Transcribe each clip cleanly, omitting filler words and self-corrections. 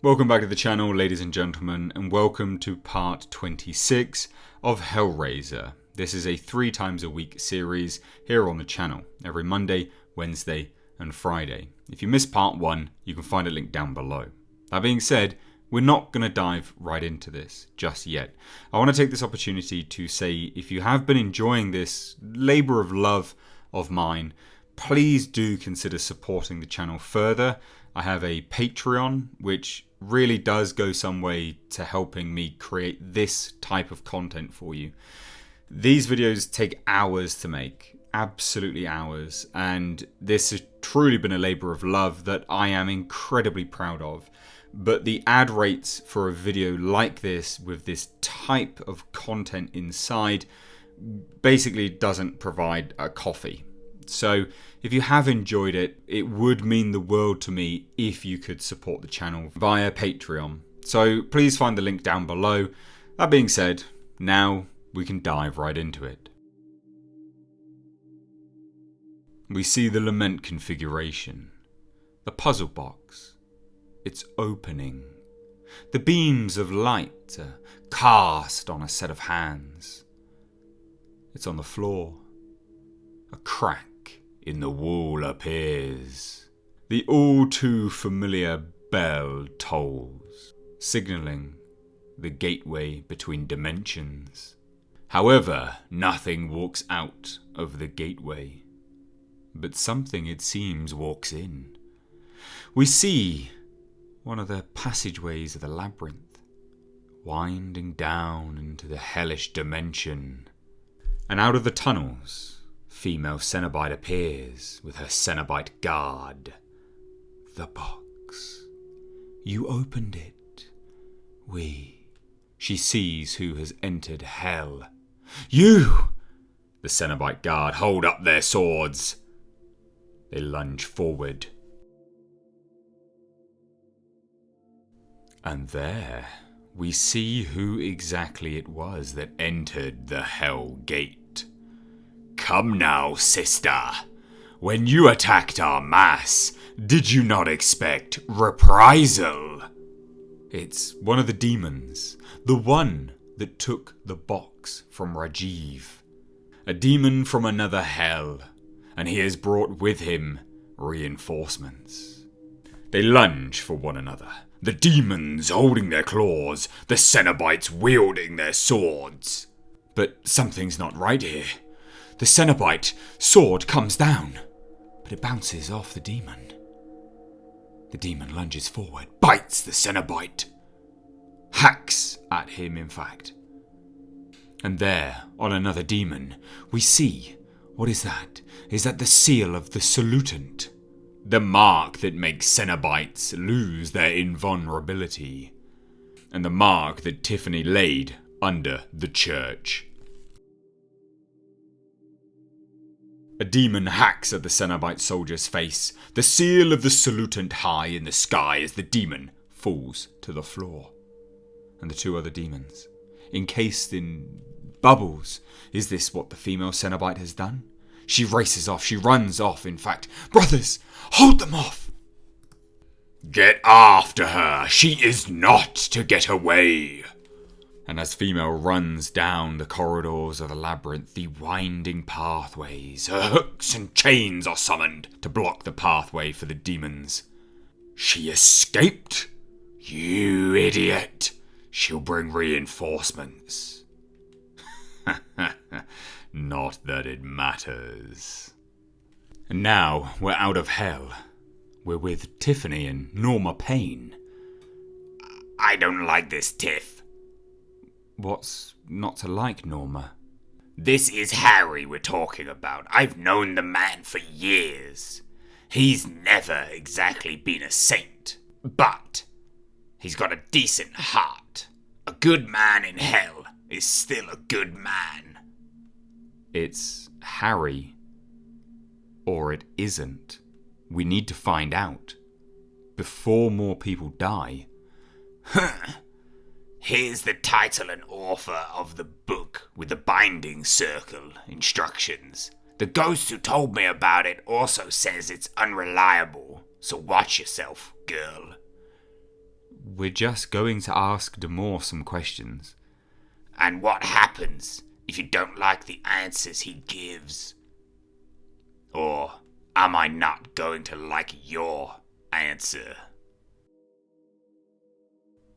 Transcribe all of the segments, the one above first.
Welcome back to the channel, ladies and gentlemen, and welcome to part 26 of HELLRAISER. This is a 3 times a week series here on the channel, every Monday, Wednesday and Friday. If you missed part 1, you can find a link down below. That being said, we're not going to dive right into this just yet. I want to take this opportunity to say, if you have been enjoying this labour of love of mine, please do consider supporting the channel further. I have a Patreon, which really does go some way to helping me create this type of content for you. These videos take hours to make, absolutely hours, and this has truly been a labour of love that I am incredibly proud of. But the ad rates for a video like this, with this type of content inside, basically doesn't provide a coffee. So if you have enjoyed it, it would mean the world to me if you could support the channel via Patreon. So please find the link down below. That being said, now we can dive right into it. We see the lament configuration, the puzzle box, its opening. The beams of light are cast on a set of hands. It's on the floor. A crack in the wall appears. The all too familiar bell tolls, signalling the gateway between dimensions. However, nothing walks out of the gateway, but something, it seems, walks in. We see one of the passageways of the labyrinth, winding down into the hellish dimension, and out of the tunnels, female Cenobite appears with her Cenobite guard. The box. You opened it. She sees who has entered hell. You! The Cenobite guard hold up their swords. They lunge forward. And there we see who exactly it was that entered the Hell Gate. Come now, sister. When you attacked our mass, did you not expect reprisal? It's one of the demons, the one that took the box from Rajiv. A demon from another hell, and he has brought with him reinforcements. They lunge for one another, the demons holding their claws, the Cenobites wielding their swords. But something's not right here. The Cenobite sword comes down, but it bounces off the demon. The demon lunges forward, bites the Cenobite. Hacks at him, in fact. And there, on another demon, we see, what is that? Is that the seal of the salutant? The mark that makes Cenobites lose their invulnerability. And the mark that Tiffany laid under the church. A demon hacks at the Cenobite soldier's face, the seal of the salutant high in the sky as the demon falls to the floor. And the 2 other demons, encased in bubbles. Is this what the female Cenobite has done? She races off, she runs off, in fact. Brothers, hold them off! Get after her, she is not to get away! And as female runs down the corridors of the labyrinth, the winding pathways, her hooks and chains are summoned to block the pathway for the demons. She escaped? You idiot! She'll bring reinforcements. Not that it matters. And now we're out of hell. We're with Tiffany and Norma Payne. I don't like this, Tiff. What's not to like, Norma? This is Harry we're talking about. I've known the man for years. He's never exactly been a saint, but he's got a decent heart. A good man in hell is still a good man. It's Harry. Or it isn't. We need to find out. Before more people die. Here's the title and author of the book with the binding circle instructions. The ghost who told me about it also says it's unreliable, so watch yourself, girl. we're just going to ask Demore some questions. And what happens if you don't like the answers he gives? Or am I not going to like your answer?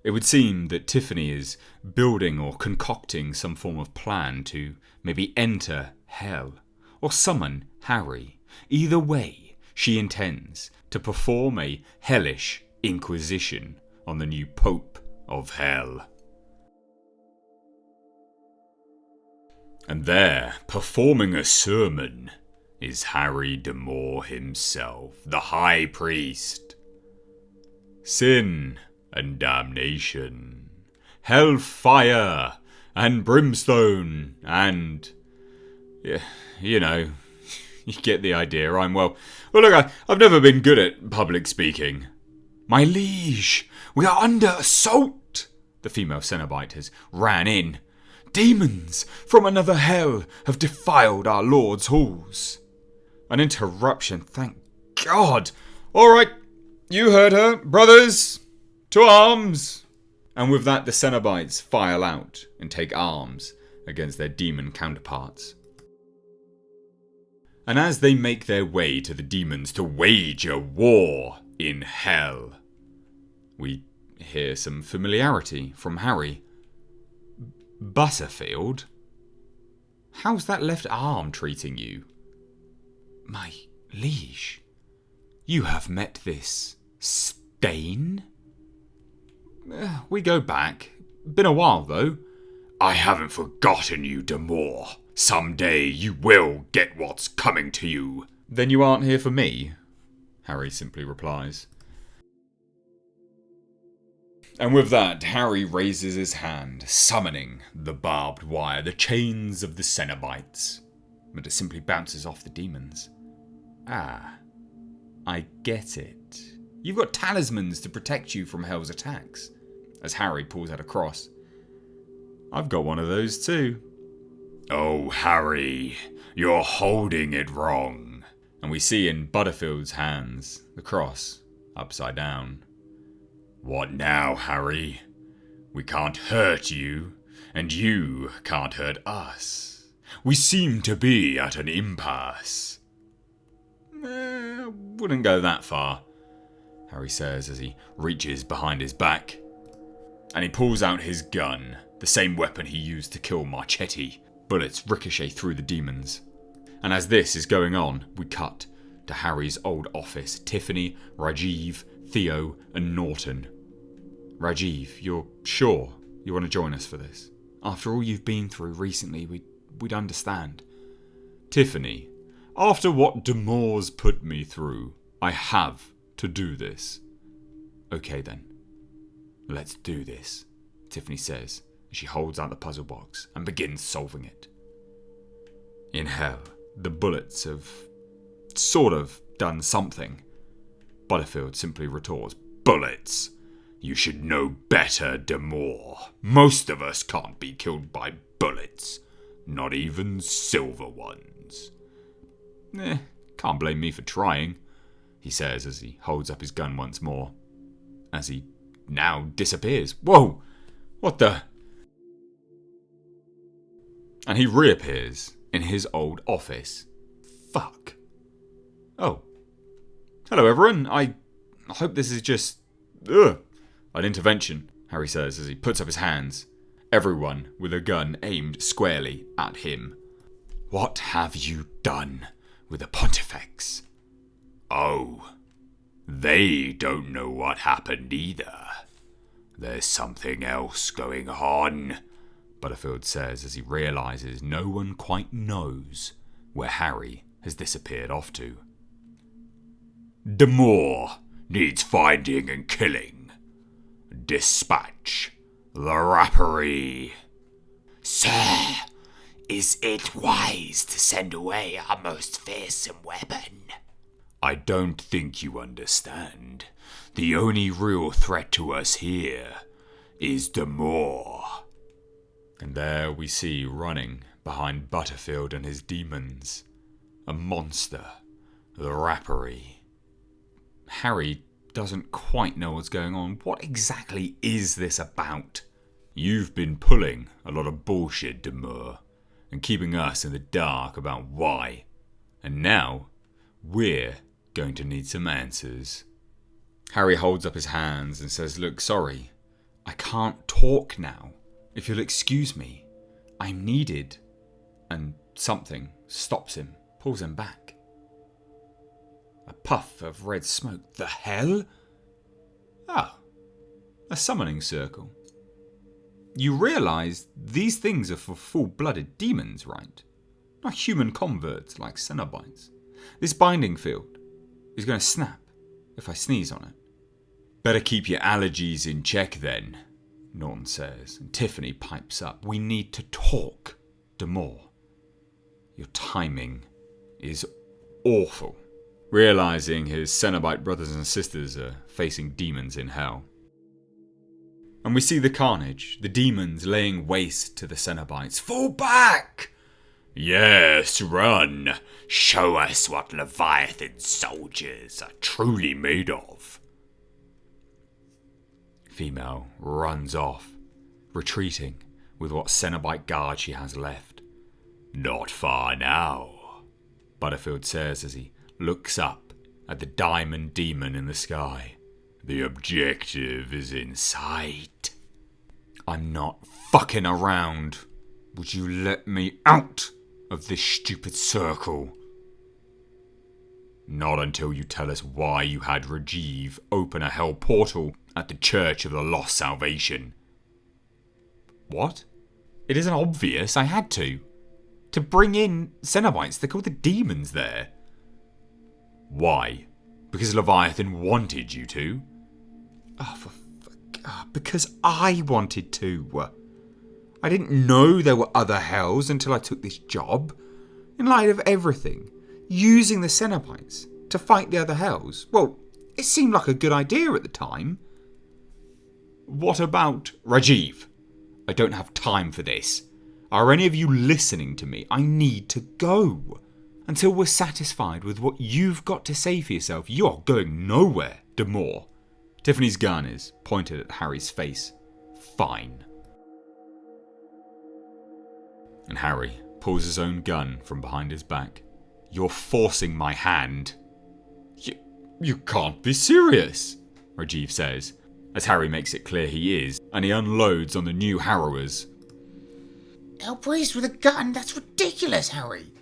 It would seem that Tiffany is building or concocting some form of plan to maybe enter hell or summon Harry. Either way, she intends to perform a hellish inquisition on the new Pope of Hell. And there, performing a sermon, is Harry Demore himself, the High Priest. Sin and damnation, hellfire and brimstone, and you know, you get the idea. Well look, I've never been good at public speaking. My liege, we are under assault. The female Cenobite has ran in. Demons from another hell have defiled our lord's halls. An interruption, thank God. All right, you heard her, brothers. To arms! And with that, the Cenobites file out and take arms against their demon counterparts. And as they make their way to the demons to wage a war in hell, we hear some familiarity from Harry. Butterfield? How's that left arm treating you? My liege, you have met this stain? We go back. Been a while, though. I haven't forgotten you, Demore. Someday you will get what's coming to you. Then you aren't here for me, Harry simply replies. And with that, Harry raises his hand, summoning the barbed wire, the chains of the Cenobites. But it simply bounces off the demons. Ah, I get it. You've got talismans to protect you from Hell's attacks. As Harry pulls out a cross. I've got one of those too. Oh, Harry, you're holding it wrong. And we see in Butterfield's hands the cross upside down. What now, Harry? We can't hurt you, and you can't hurt us. We seem to be at an impasse. Wouldn't go that far, Harry says as he reaches behind his back. And he pulls out his gun, the same weapon he used to kill Marchetti. Bullets ricochet through the demons. And as this is going on, we cut to Harry's old office. Tiffany, Rajiv, Theo and Norton. Rajiv, you're sure you want to join us for this? After all you've been through recently, we'd understand. Tiffany, after what Demore's put me through, I have to do this. Okay then. Let's do this, Tiffany says as she holds out the puzzle box and begins solving it. In hell, the bullets have sort of done something. Butterfield simply retorts, Bullets? You should know better, Demore. Most of us can't be killed by bullets. Not even silver ones. Can't blame me for trying, he says as he holds up his gun once more. As he now disappears. Whoa! What the? And he reappears in his old office. Fuck. Oh. Hello everyone, I hope this is just an intervention, Harry says as he puts up his hands. Everyone with a gun aimed squarely at him. What have you done with the Pontifex? Oh, they don't know what happened either. There's something else going on, Butterfield says as he realises no one quite knows where Harry has disappeared off to. Demore needs finding and killing. Dispatch the Rappery. Sir, is it wise to send away our most fearsome weapon? I don't think you understand. The only real threat to us here is Demore. And there we see running behind Butterfield and his demons, a monster, the Rappery. Harry doesn't quite know what's going on. What exactly is this about? You've been pulling a lot of bullshit, Demur, and keeping us in the dark about why. And now, we're going to need some answers. Harry holds up his hands and says, look, sorry, I can't talk now. If you'll excuse me, I'm needed. And something stops him, pulls him back. A puff of red smoke. The hell? Ah, a summoning circle. You realise these things are for full-blooded demons, right? Not human converts like Cenobites. This binding field is going to snap if I sneeze on it. Better keep your allergies in check then, Norton says, and Tiffany pipes up. We need to talk, Demore. Your timing is awful. Realising his Cenobite brothers and sisters are facing demons in hell. And we see the carnage, the demons laying waste to the Cenobites. Fall back! Yes, run. Show us what Leviathan soldiers are truly made of. Female runs off, retreating with what Cenobite guard she has left. Not far now, Butterfield says as he looks up at the diamond demon in the sky. The objective is in sight. I'm not fucking around. Would you let me out of this stupid circle? Not until you tell us why you had Rajiv open a hell portal at the Church of the Lost Salvation. What? It isn't obvious. I had to. To bring in Cenobites. They're called the demons there. Why? Because Leviathan wanted you to? Because I wanted to. I didn't know there were other hells until I took this job. In light of everything, using the Cenobites to fight the other hells, well, it seemed like a good idea at the time. What about Rajiv? I don't have time for this. Are any of you listening to me? I need to go. Until we're satisfied with what you've got to say for yourself, you're going nowhere, Demore. Tiffany's gun is pointed at Harry's face. Fine. And Harry pulls his own gun from behind his back. You're forcing my hand. You can't be serious, Rajiv says, as Harry makes it clear he is, and he unloads on the new harrowers. Hellpriest with a gun? That's ridiculous, Harry.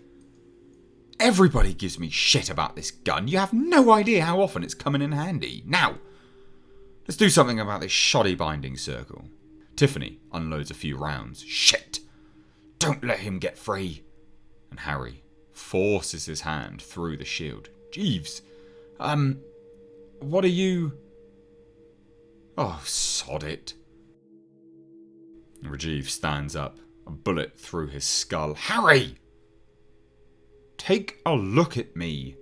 Everybody gives me shit about this gun. You have no idea how often it's coming in handy. Now, let's do something about this shoddy binding circle. Tiffany unloads a few rounds. Shit! Don't let him get free. And Harry forces his hand through the shield. Jeeves, what are you... Oh, sod it. Rajiv stands up, a bullet through his skull. Harry! Take a look at me.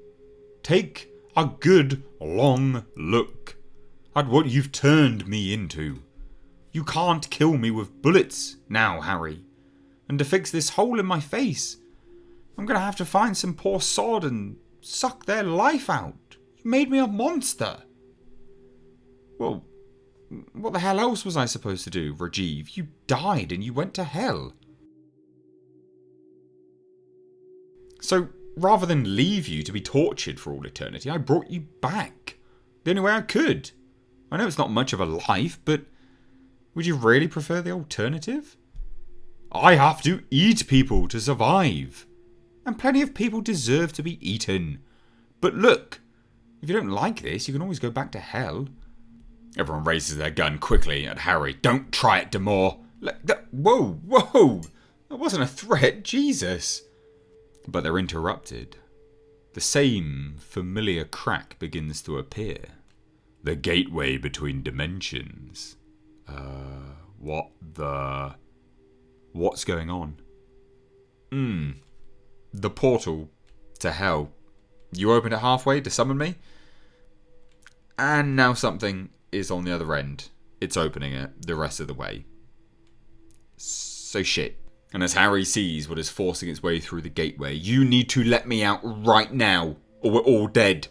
Take a good, long look at what you've turned me into. You can't kill me with bullets now, Harry. And to fix this hole in my face, I'm going to have to find some poor sod and suck their life out. You made me a monster. Well, what the hell else was I supposed to do, Rajiv? You died and you went to hell. So, rather than leave you to be tortured for all eternity, I brought you back. The only way I could. I know it's not much of a life, but would you really prefer the alternative? I have to eat people to survive. And plenty of people deserve to be eaten. But look, if you don't like this, you can always go back to hell. Everyone raises their gun quickly at Harry. Don't try it, Demore. Whoa. That wasn't a threat, Jesus. But they're interrupted. The same familiar crack begins to appear. The gateway between dimensions. What's going on? The portal to hell. You opened it halfway to summon me? And now something is on the other end. It's opening it the rest of the way. So shit. And as Harry sees what is forcing its way through the gateway, you need to let me out right now, or we're all dead.